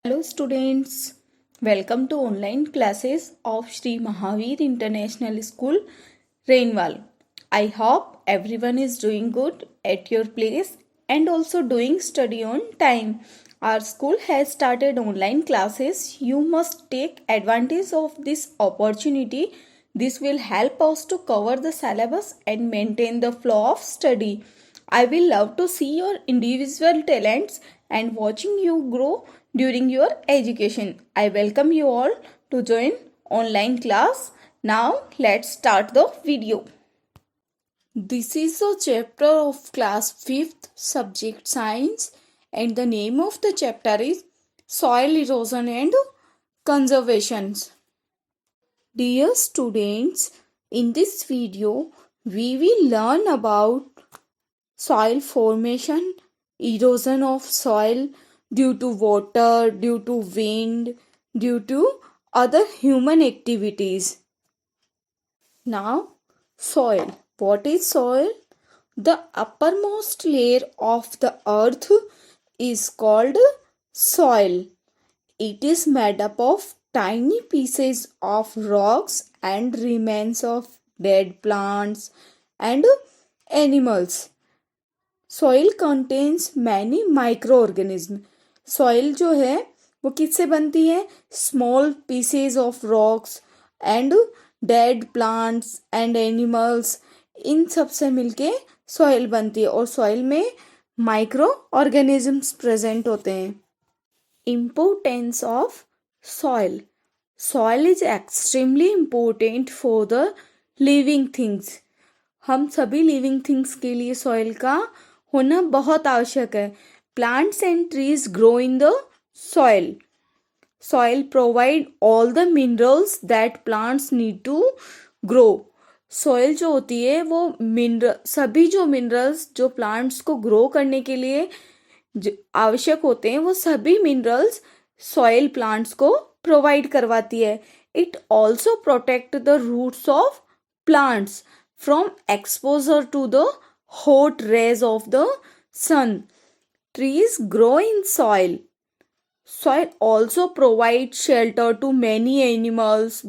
Hello students, welcome to online classes of Sri Mahavir International School, Rainwal. I hope everyone is doing good at your place and also doing study on time. Our school has started online classes. You must take advantage of this opportunity. This will help us to cover the syllabus and maintain the flow of study. I will love to see your individual talents and watching you grow during your education. I welcome you all to join online class. Now let's start the video. This is the chapter of class 5th subject science and the name of the chapter is soil erosion and conservations. Dear students, in this video we will learn about soil formation, erosion of soil due to water, due to wind, due to other human activities. Now, soil. What is soil? The uppermost layer of the earth is called soil. It is made up of tiny pieces of rocks and remains of dead plants and animals. Soil contains many microorganism. Soil जो है वो किससे बनती है? Small pieces of rocks and dead plants and animals, इन सब से मिलके सॉइल बनती है और सॉइल में माइक्रो ऑर्गेनिजम्स प्रेजेंट होते हैं. Importance of soil. Soil is extremely important for the living things. हम सभी लिविंग थिंग्स के लिए सॉइल का होना बहुत आवश्यक है. Plants and trees grow in the soil. Soil provide all the minerals that plants need to grow. Soil जो होती है वो सभी जो मिनरल्स जो प्लांट्स को ग्रो करने के लिए आवश्यक होते हैं वो सभी मिनरल्स सॉइल प्लांट्स को प्रोवाइड करवाती है. It also protect the roots of plants from exposure to the hot rays of the sun. Trees grow in soil. Soil also provides shelter to many animals,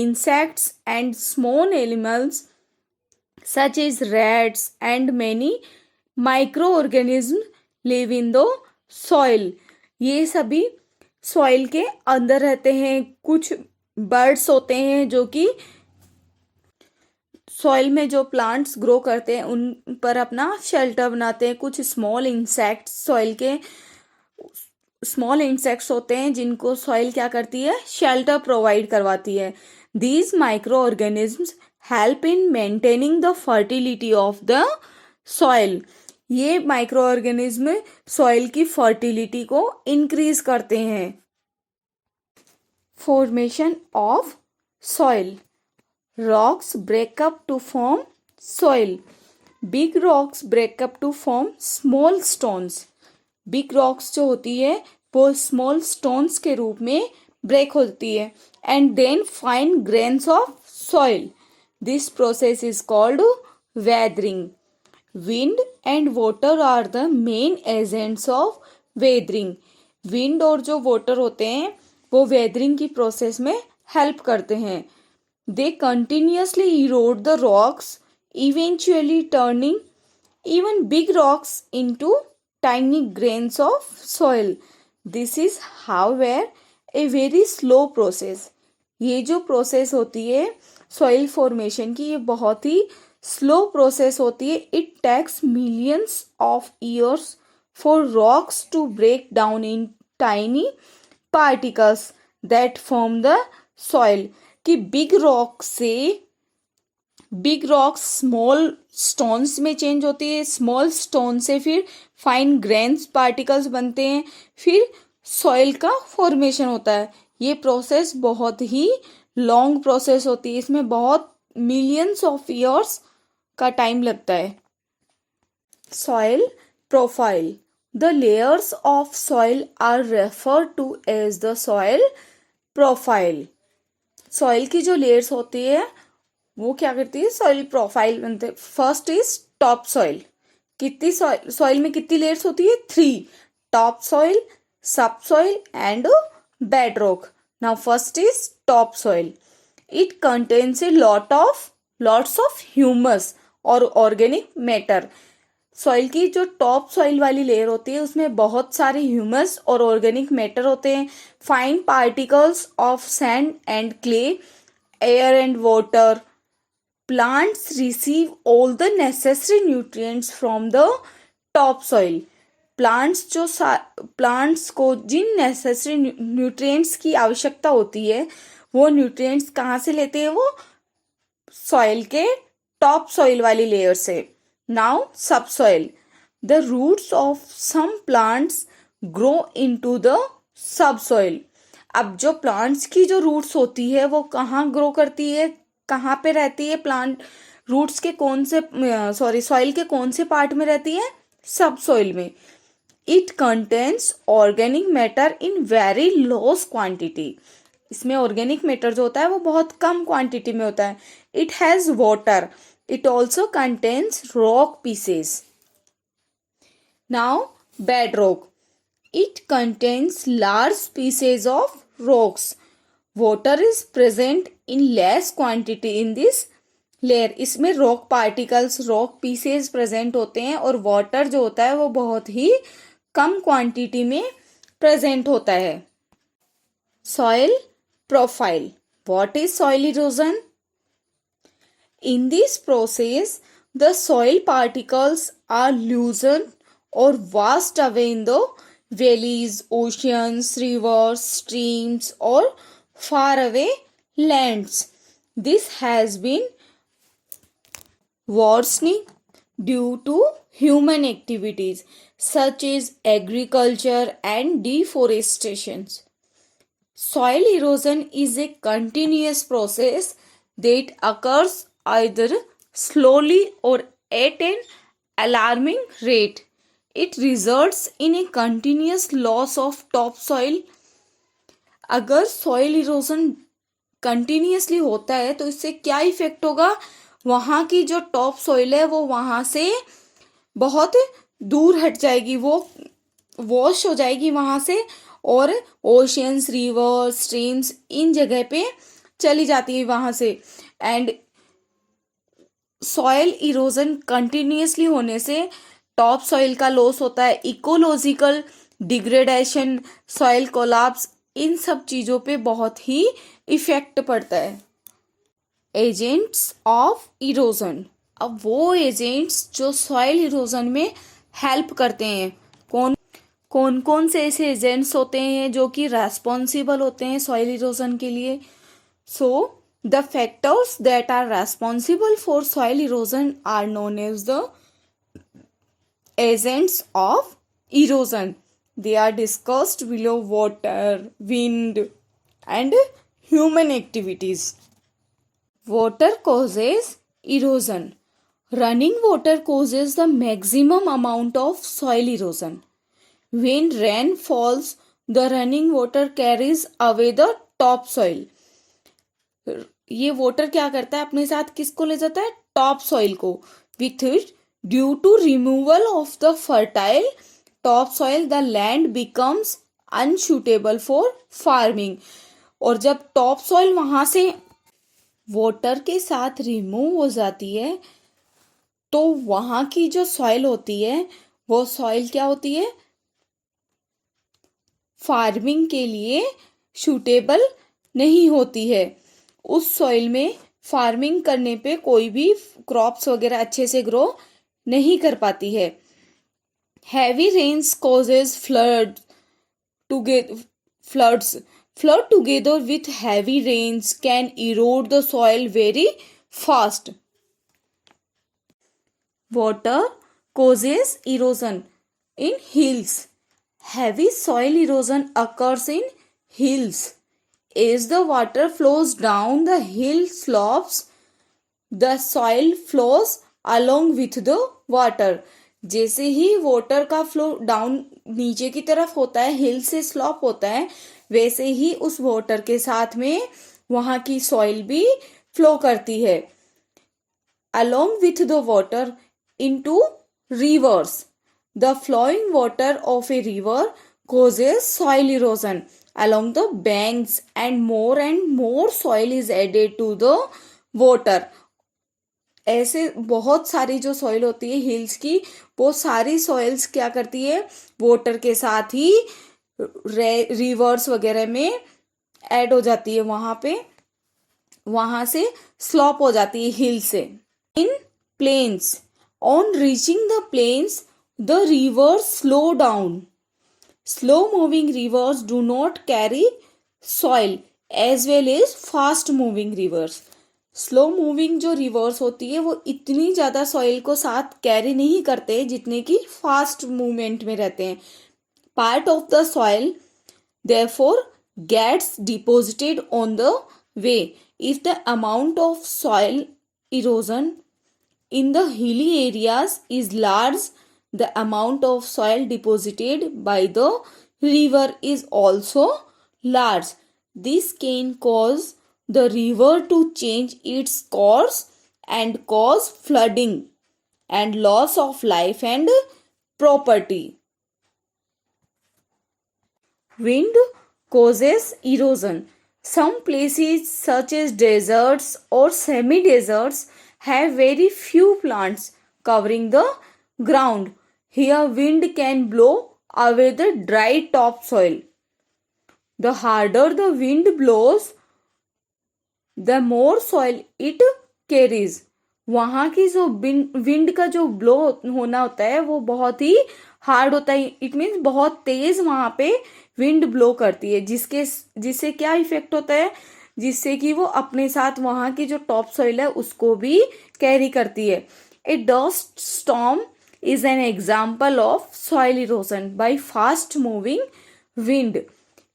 insects and small animals such as rats and many microorganisms live in the soil. ये सभी soil के अंदर रहते हैं. कुछ birds होते हैं जो कि सॉइल में जो प्लांट्स ग्रो करते हैं उन पर अपना शेल्टर बनाते हैं. कुछ स्मॉल इंसेक्ट्स सॉइल के स्मॉल इंसेक्ट्स होते हैं जिनको सॉइल क्या करती है? शेल्टर प्रोवाइड करवाती है. These micro organisms help in maintaining the fertility of the soil. ये माइक्रो ऑर्गेनिज्म सॉइल की फर्टिलिटी को इंक्रीज करते हैं. Formation of soil. Rocks break up to form soil. Big rocks break up to form small stones. Big rocks जो होती है वो small stones के रूप में break होती है and then fine grains of soil. This process is called weathering. Wind and water are the main agents of weathering. Wind और जो water होते हैं वो weathering की process में help करते हैं. They continuously erode the rocks, eventually turning even big rocks into tiny grains of soil. This is, however, a very slow process. ये जो प्रोसेस होती है सॉइल फॉर्मेशन की, ये बहुत ही स्लो प्रोसेस होती है. It takes millions of years for rocks to break down in tiny particles that form the soil. कि बिग रॉक से बिग रॉक्स स्मॉल स्टोन्स में चेंज होती है. स्मॉल स्टोन से फिर फाइन ग्रेन्स पार्टिकल्स बनते हैं, फिर सॉइल का फॉर्मेशन होता है. ये प्रोसेस बहुत ही लॉन्ग प्रोसेस होती है. इसमें बहुत मिलियंस ऑफ ईयर्स का टाइम लगता है. Soil profile. The layers of soil are refer to as the soil profile. Soil की जो लेयर्स होती है वो क्या करती है? सॉइल प्रोफाइल बनते हैं. First is top soil. कितनी सॉइल में कितनी लेयर्स होती है? 3. Top soil, subsoil and bedrock. Now first is topsoil. It contains a lots of humus और organic matter. सॉइल की जो टॉप सॉइल वाली लेयर होती है उसमें बहुत सारे ह्यूमस और ऑर्गेनिक मैटर होते हैं, fine particles of sand and clay, air and water. Plants receive all the necessary nutrients from the topsoil. Plants को जिन नेसेसरी न्यूट्रिएंट्स की आवश्यकता होती है वो न्यूट्रिएंट्स कहाँ से लेते हैं? वो सॉइल के टॉप सॉइल वाली लेयर से. Now subsoil. The roots of some plants grow into the subsoil. अब जो प्लांट्स की जो रूट्स होती है वो कहाँ ग्रो करती है, कहाँ पे रहती है? प्लांट रूट्स के कौन से सॉइल के कौन से पार्ट में रहती है? सब सॉइल में. It contains organic matter in very loss quantity. इसमें ऑर्गेनिक मैटर जो होता है वो बहुत कम क्वांटिटी में होता है. It has water. It also contains rock pieces. Now bed rock. It contains large pieces of rocks. water is present in less quantity in this layer. इसमें rock particles, rock pieces present होते हैं और water जो होता है वो बहुत ही कम quantity में प्रेजेंट होता है. Soil profile. What is soil erosion? In this process, the soil particles are loosened or washed away in the valleys, oceans, rivers, streams, or far away lands. This has been worsening due to human activities such as agriculture and deforestation. Soil erosion is a continuous process that occurs either slowly or at an alarming rate. It results in a continuous loss of topsoil. अगर soil erosion continuously होता है तो इससे क्या effect होगा? वहाँ की जो टॉप सॉइल है वो वहाँ से बहुत दूर हट जाएगी, वो वॉश हो जाएगी वहाँ से और ओशियंस, रिवर, स्ट्रीम्स इन जगह पे चली जाती है वहाँ से. एंड सॉइल इरोजन कंटिन्यूसली होने से टॉप सॉइल का लॉस होता है, इकोलॉजिकल डिग्रेडेशन, सॉइल कोलैप्स, इन सब चीज़ों पे बहुत ही इफेक्ट पड़ता है. Agents of erosion. अब वो एजेंट्स जो सॉइल इरोजन में हेल्प करते हैं, कौन कौन से ऐसे एजेंट्स होते हैं जो कि रेस्पॉन्सिबल होते हैं सॉइल इरोजन के लिए? So the factors that are responsible for soil erosion are known as the agents of erosion. They are discussed below: water, wind, and human activities. Water causes erosion. Running water causes the maximum amount of soil erosion. When rain falls, the running water carries away the topsoil. ये water क्या करता है? अपने साथ किसको ले जाता है? टॉप सॉइल को. With it, due to removal of the fertile topsoil, the land becomes unsuitable for farming. और जब टॉप सॉइल वहां से वाटर के साथ रिमूव हो जाती है तो वहां की जो सॉइल होती है वो सॉइल क्या होती है? फार्मिंग के लिए सूटेबल नहीं होती है. उस सॉइल में फार्मिंग करने पे कोई भी क्रॉप्स वगैरह अच्छे से ग्रो नहीं कर पाती है. Heavy rains causes floods. Flood together with heavy rains can erode the soil very fast. Water causes erosion in hills. Heavy soil erosion occurs in hills. As the water flows down the hill slopes, the soil flows along with the water. जैसे ही water का flow down नीचे की तरफ होता है, hill से slope होता है, वैसे ही उस वाटर के साथ में वहाँ की सॉइल भी फ्लो करती है. along with the water into rivers. The flowing water of a river causes soil erosion along the banks, and more soil is added to the water. ऐसे बहुत सारी जो सॉइल होती है हिल्स की, वो सारी सॉइल्स क्या करती है, वाटर के साथ ही रिवर्स वगैरह में ऐड हो जाती है, वहां से स्लॉप हो जाती है हिल से. In plains, on reaching the plains the rivers slow down. Slow moving rivers do not carry soil as well as fast moving rivers. Slow moving जो रिवर्स होती है वो इतनी ज़्यादा सॉइल को साथ कैरी नहीं करते जितने कि फास्ट मूवमेंट में रहते हैं. Part of the soil therefore gets deposited on the way. If the amount of soil erosion in the hilly areas is large, the amount of soil deposited by the river is also large. This can cause the river to change its course and cause flooding and loss of life and property. Wind causes erosion. Some places such as deserts or semi-deserts have very few plants covering the ground. Here wind can blow away the dry topsoil. The harder the wind blows, the more soil it carries. वहाँ की जो wind का जो blow होना होता है वो बहुत ही हार्ड होता है. इट मीन्स बहुत तेज वहाँ पे विंड ब्लो करती है, जिससे क्या इफेक्ट होता है, जिससे कि वो अपने साथ वहाँ की जो टॉप सॉइल है उसको भी कैरी करती है. A dust storm is an example of soil erosion by fast moving wind.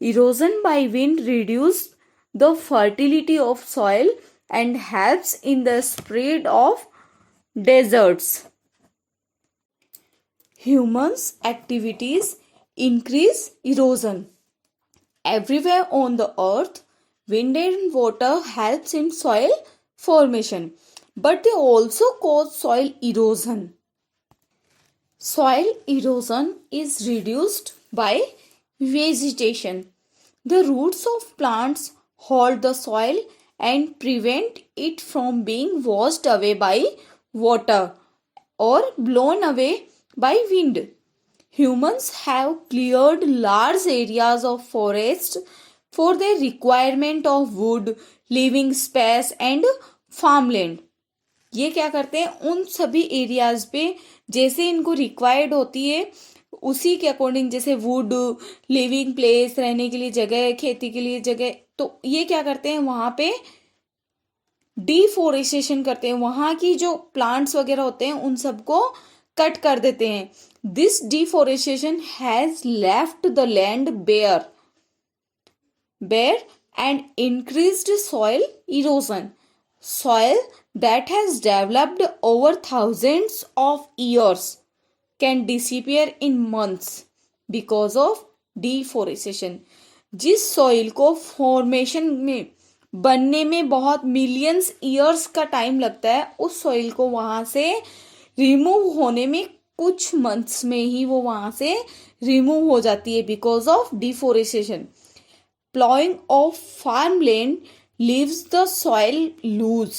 Erosion by wind reduce the fertility of soil and helps in the spread of deserts. Humans' activities increase erosion. Everywhere on the earth, wind and water helps in soil formation, but they also cause soil erosion. Soil erosion is reduced by vegetation. The roots of plants hold the soil and prevent it from being washed away by water or blown away by wind. Humans have cleared large areas of forest for the requirement of wood, living space and farmland. ये क्या करते हैं, उन सभी areas पे जैसे इनको required होती है उसी के अकॉर्डिंग, जैसे वुड, लिविंग प्लेस, रहने के लिए जगह, खेती के लिए जगह, तो ये क्या करते हैं वहां पे डिफोरेस्टेशन करते हैं, वहां की जो प्लांट्स वगैरह होते हैं उन सबको कट कर देते हैं. This deforestation has left the land bare and increased soil erosion. Soil that has developed over thousands of years can disappear in months because of deforestation. जिस सॉइल को फॉर्मेशन में बनने में बहुत मिलियंस ईयर्स का टाइम लगता है, उस सॉइल को वहां से रिमूव होने में कुछ मंथ्स में ही वो वहां से रिमूव हो जाती है because of deforestation. Ploughing of farmland leaves the soil loose.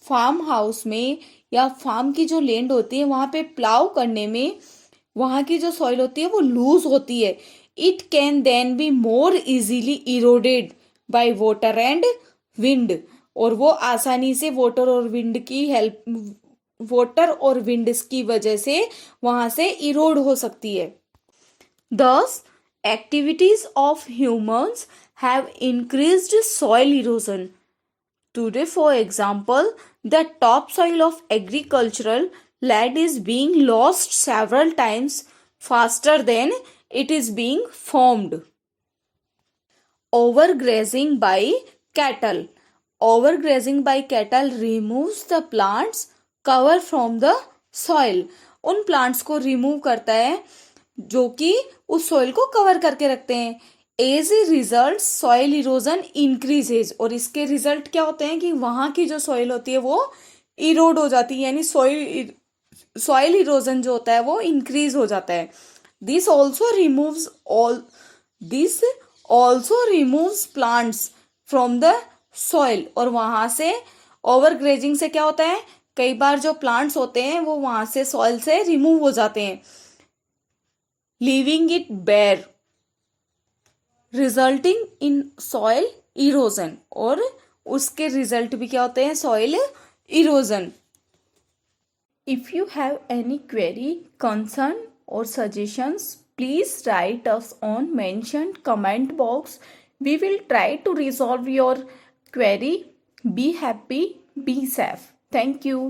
Farm house में या फार्म की जो लैंड होती है वहां पे प्लाव करने में वहां की जो सॉइल होती है वो लूज होती है. It can then be more easily eroded by water and wind, और वो आसानी से वाटर और विंड की वजह से वहां से इरोड हो सकती है. Thus, activities of humans have increased soil erosion. Today, for example, the topsoil of agricultural land is being lost several times faster than it is being formed. Overgrazing by cattle. Overgrazing by cattle removes the plants cover from the soil. उन plants को remove करता है जो कि उस soil को cover करके रखते हैं. As a result soil erosion increases, और इसके रिजल्ट क्या होते हैं कि वहां की जो सॉइल होती है वो इरोड हो जाती है, यानी सॉइल इरोजन जो होता है वो इंक्रीज हो जाता है. This also removes plants from the soil. और वहां से ओवर ग्रेजिंग से क्या होता है, कई बार जो प्लांट्स होते हैं वो वहां से सॉइल से रिमूव हो जाते हैं, leaving it bare, resulting in soil erosion. और उसके रिजल्ट भी क्या होते हैं, soil erosion. If you have any query, concern or suggestions, please write us on mentioned comment box. We will try to resolve your query. Be happy, be safe. Thank you.